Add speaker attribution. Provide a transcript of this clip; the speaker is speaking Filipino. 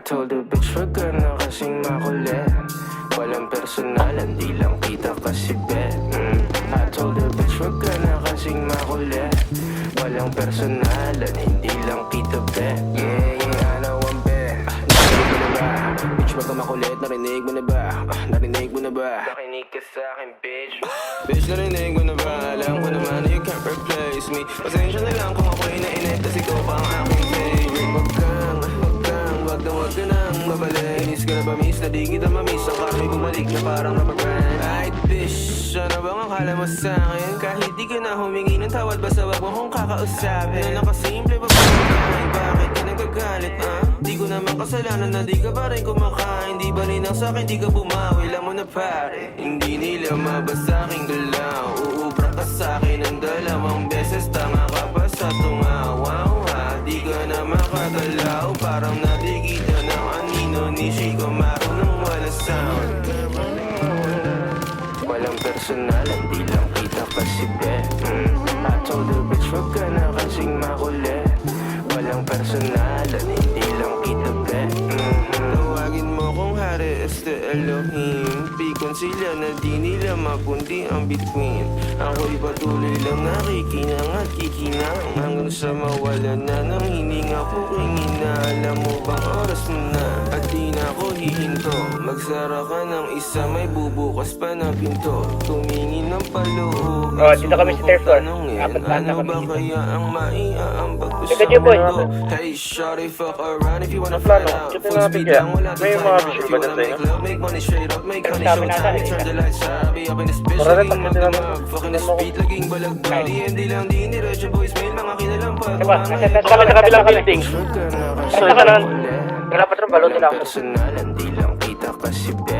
Speaker 1: told the bitch wag ka na kasing makulit. Walang personalan, di lang kita kasi bet. I told the bitch wag ka na kasing makulit. Walang personalan, hindi lang kita bet. Yeah, ano ang bet? Narinig mo na ba? Bitch wag ka makulit, narinig mo na ba? Narinig mo na ba? Nakinig ka sa'kin bitch. Bitch narinig mo na ba? Alam ko naman na you can't replace me. Pasensya na lang kung ako'y nainit, kasi ikaw pa ang aking favorite. Wag ka nang mabalik. Inis ka na ba miss? Na di kita mamiss. Ang karmi bumalik na parang rubber band. Ay bitch, ano bang akala mo sa'kin? Kahit di ka na humingi ng tawad, basta wag mo kong kakausapin. Na nakasimple pa ba? Bakit ka nagagalit, Di ko naman kasalanan na di ka pa rin kumakain. Di ba rin ang sa'kin, di ka bumawi. Alam mo na pare, hindi nila mabasa aking galaw. Uubra ka sa'kin ng dalawang beses. Tama ka pa sa tungawaw. Di ka na makagalaw. Parang natigita ng anino ni Chico Maru nung walang sound. Walang personalan, di lang kita kasi bet. I told the bitch wag ka na kasing makulit. Walang personalan, hindi lang kita bet. Tawagin mo kung hari este Elohim. Pikon sila na di nila mapundi ang between. Ako'y patuloy lang nakikinang at kikinang hanggang sa mawala na ng hininga ko kingina. Alam mo bang oras mo na at di na ako hihinto. Magsara ka ng isa, may bubukas pa na pinto. Tumingin ng paloob.
Speaker 2: Dito kami sa third floor. Apat na
Speaker 1: Ano ba
Speaker 2: kami dito.
Speaker 1: kaya ang maiaambag ko sa
Speaker 2: Teka, Jeboy.
Speaker 1: mundo? Hey shawty, fuck around if you wanna find out.
Speaker 2: Dito
Speaker 1: Full
Speaker 2: na
Speaker 1: speed
Speaker 2: bigyan.
Speaker 1: lang, wala
Speaker 2: May
Speaker 1: to
Speaker 2: mga
Speaker 1: time out.
Speaker 2: visual
Speaker 1: If
Speaker 2: ba
Speaker 1: you wanna
Speaker 2: dyan
Speaker 1: make love, make money straight up, make honey
Speaker 2: Sabi
Speaker 1: show
Speaker 2: na
Speaker 1: time.
Speaker 2: tayo,
Speaker 1: Turn the lights up, be up in this bitch,
Speaker 2: Tara,
Speaker 1: laging
Speaker 2: tapos na
Speaker 1: magdamag. Fucking the speed, laging balagbag. Di lang, di niretso boys, mail, mga kinalampag.
Speaker 2: Diba? Nasa kami sa kabilang building.
Speaker 1: Wag ka na
Speaker 2: Saan ka lang?
Speaker 1: makulit.
Speaker 2: Wala pa rin balot
Speaker 1: Walang
Speaker 2: nila ako.
Speaker 1: personalan, di lang kita kasi bet.